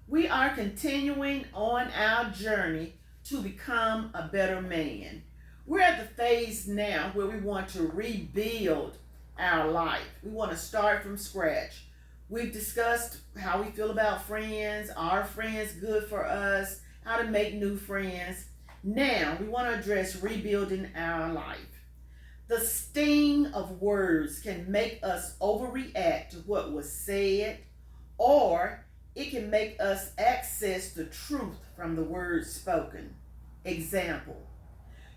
We are continuing on our journey to become a better man. We're at the phase now where we want to rebuild our life. We want to start from scratch. We've discussed how we feel about friends, are friends good for us, how to make new friends. Now we want to address rebuilding our life. The sting of words can make us overreact to what was said, or it can make us access the truth from the words spoken. Example: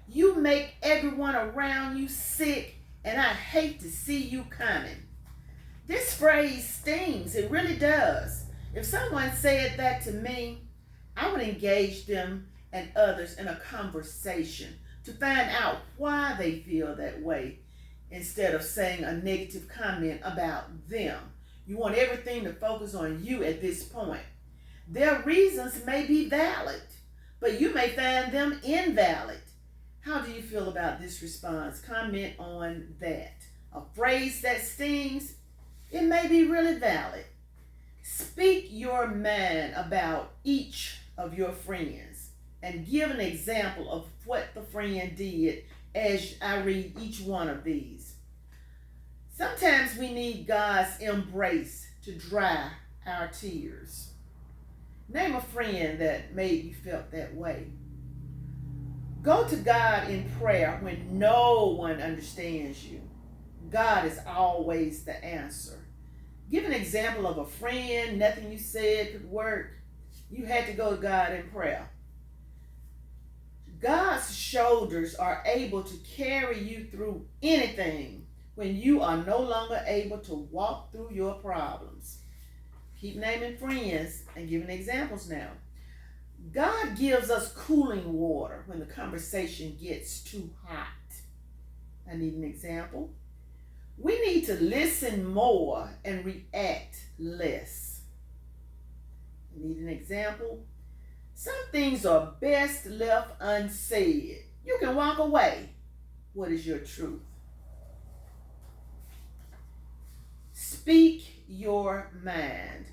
you make everyone around you sick, and I hate to see you coming. This phrase stings, it really does. If someone said that to me, I would engage them and others in a conversation to find out why they feel that way instead of saying a negative comment about them. You want everything to focus on you at this point. Their reasons may be valid, but you may find them invalid. How do you feel about this response? Comment on that. A phrase that stings, it may be really valid. Speak your mind about each of your friends and give an example of what the friend did as I read each one of these. Sometimes we need God's embrace to dry our tears. Name a friend that made you felt that way. Go to God in prayer when no one understands you. God is always the answer. Give an example of a friend, nothing you said could work. You had to go to God in prayer. God's shoulders are able to carry you through anything when you are no longer able to walk through your problems. Keep naming friends and giving examples now. God gives us cooling water when the conversation gets too hot. I need an example. We need to listen more and react less. I need an example. Some things are best left unsaid. You can walk away. What is your truth? Speak your mind.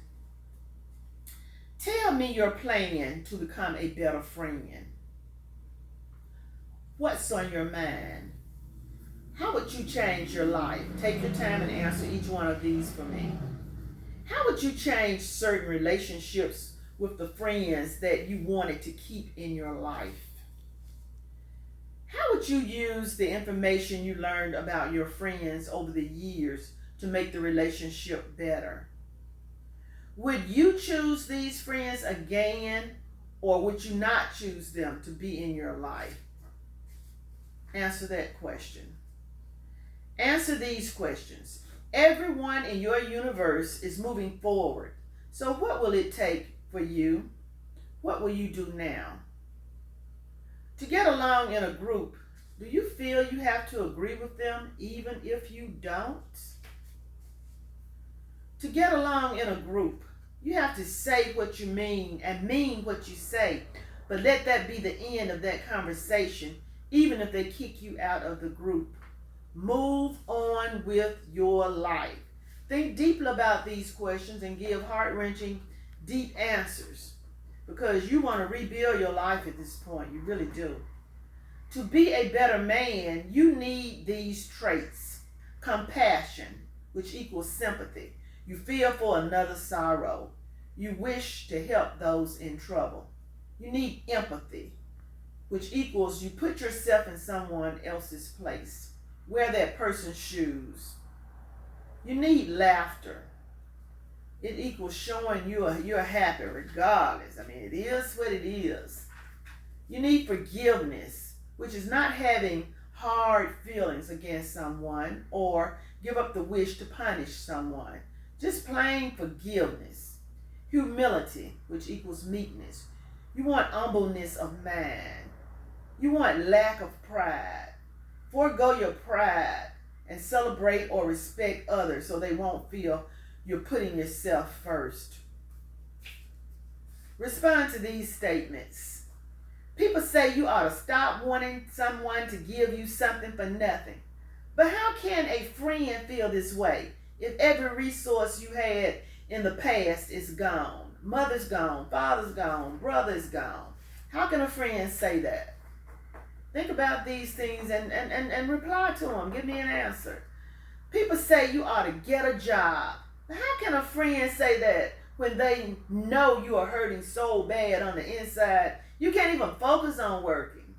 Tell me your plan to become a better friend. What's on your mind? How would you change your life? Take your time and answer each one of these for me. How would you change certain relationships with the friends that you wanted to keep in your life? How would you use the information you learned about your friends over the years to make the relationship better? Would you choose these friends again, or would you not choose them to be in your life? Answer that question. Answer these questions. Everyone in your universe is moving forward. So what will it take for you? What will you do now? To get along in a group, do you feel you have to agree with them even if you don't? To get along in a group, you have to say what you mean and mean what you say, but let that be the end of that conversation, even if they kick you out of the group. Move on with your life. Think deeply about these questions and give heart-wrenching, deep answers, because you want to rebuild your life at this point. You really do. To be a better man, you need these traits. Compassion, which equals sympathy. You feel for another's sorrow. You wish to help those in trouble. You need empathy, which equals you put yourself in someone else's place. Wear that person's shoes. You need laughter. It equals showing you're happy regardless. I mean, it is what it is. You need forgiveness, which is not having hard feelings against someone or give up the wish to punish someone. Just plain forgiveness. Humility, which equals meekness. You want humbleness of mind. You want lack of pride. Forego your pride and celebrate or respect others so they won't feel you're putting yourself first. Respond to these statements. People say you ought to stop wanting someone to give you something for nothing. But how can a friend feel this way if every resource you had in the past is gone? Mother's gone, father's gone, brother's gone. How can a friend say that? Think about these things and reply to them. Give me an answer. People say you ought to get a job. How can a friend say that when they know you are hurting so bad on the inside, you can't even focus on working?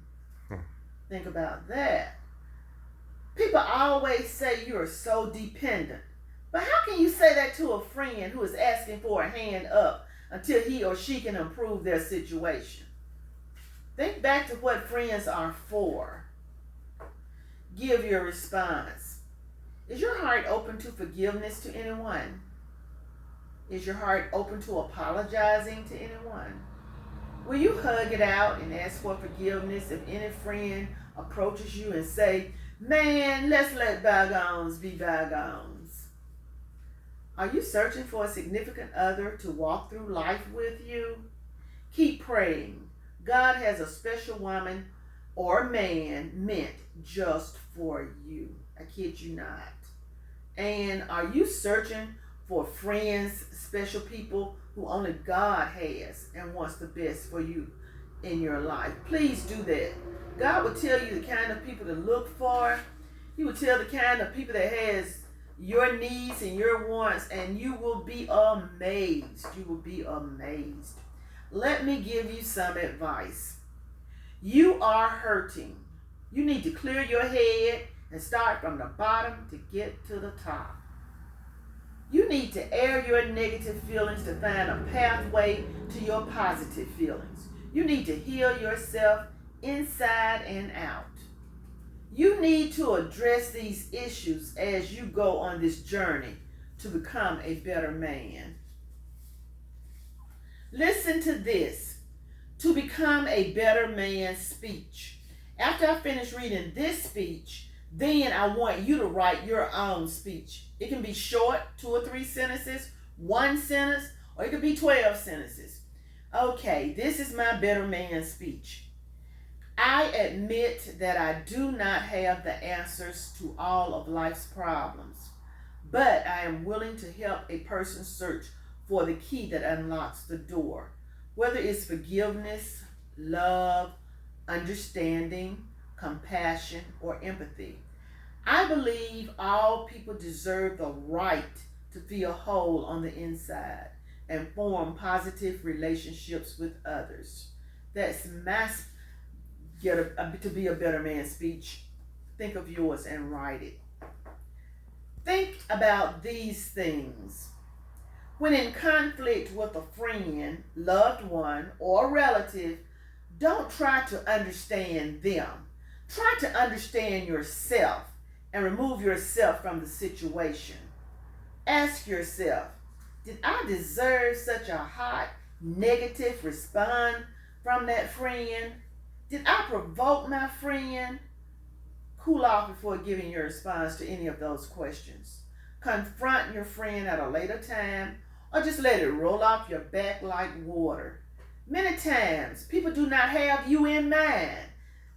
Think about that. People always say you are so dependent. But how can you say that to a friend who is asking for a hand up until he or she can improve their situation? Think back to what friends are for. Give your response. Is your heart open to forgiveness to anyone? Is your heart open to apologizing to anyone? Will you hug it out and ask for forgiveness if any friend approaches you and say, man, let's let bygones be bygones? Are you searching for a significant other to walk through life with you? Keep praying. God has a special woman or man meant just for you. I kid you not. And are you searching for friends, special people who only God has and wants the best for you in your life? Please do that. God will tell you the kind of people to look for. He will tell the kind of people that has your needs and your wants, and you will be amazed. You will be amazed. Let me give you some advice. You are hurting. You need to clear your head and start from the bottom to get to the top. You need to air your negative feelings to find a pathway to your positive feelings. You need to heal yourself inside and out. You need to address these issues as you go on this journey to become a better man. Listen to this. To become a better man speech. After I finish reading this speech, then I want you to write your own speech. It can be short, 2 or 3 sentences, 1 sentence, or it could be 12 sentences. Okay, this is my better man speech. I admit that I do not have the answers to all of life's problems, but I am willing to help a person search for the key that unlocks the door, whether it's forgiveness, love, understanding, compassion, or empathy. I believe all people deserve the right to feel whole on the inside and form positive relationships with others. That's my to be a better man speech. Think of yours and write it. Think about these things. When in conflict with a friend, loved one, or relative, don't try to understand them. Try to understand yourself and remove yourself from the situation. Ask yourself, did I deserve such a hot, negative response from that friend? Did I provoke my friend? Cool off before giving your response to any of those questions. Confront your friend at a later time, or just let it roll off your back like water. Many times, people do not have you in mind.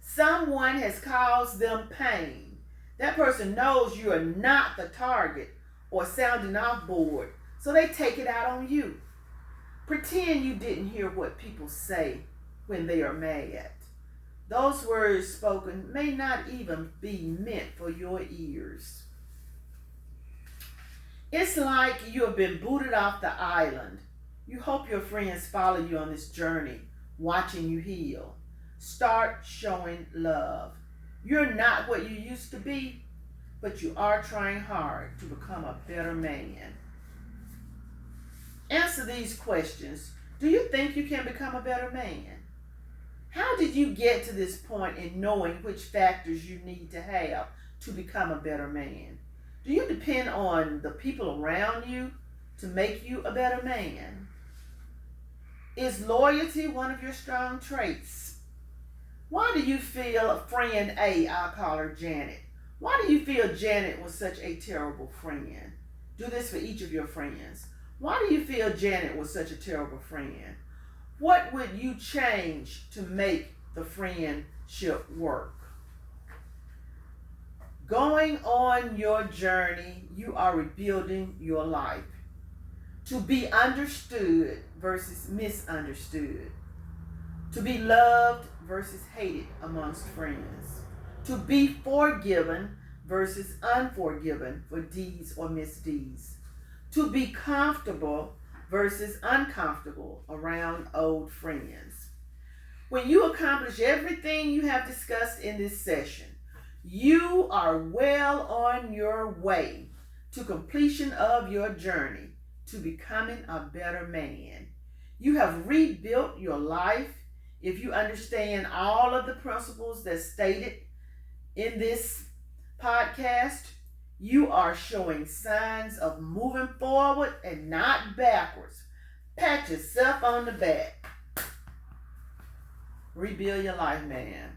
Someone has caused them pain. That person knows you are not the target or sounding off board, so they take it out on you. Pretend you didn't hear what people say when they are mad. Those words spoken may not even be meant for your ears. It's like you have been booted off the island. You hope your friends follow you on this journey, watching you heal. Start showing love. You're not what you used to be, but you are trying hard to become a better man. Answer these questions. Do you think you can become a better man? How did you get to this point in knowing which factors you need to have to become a better man? Do you depend on the people around you to make you a better man? Is loyalty one of your strong traits? Why do you feel a friend A, I'll call her Janet? Why do you feel Janet was such a terrible friend? Do this for each of your friends. Why do you feel Janet was such a terrible friend? What would you change to make the friendship work? Going on your journey, you are rebuilding your life. To be understood versus misunderstood. To be loved versus hated amongst friends. To be forgiven versus unforgiven for deeds or misdeeds. To be comfortable versus uncomfortable around old friends. When you accomplish everything you have discussed in this session, you are well on your way to completion of your journey to becoming a better man. You have rebuilt your life if you understand all of the principles that's stated in this podcast. You are showing signs of moving forward and not backwards. Pat yourself on the back. Rebuild your life, man.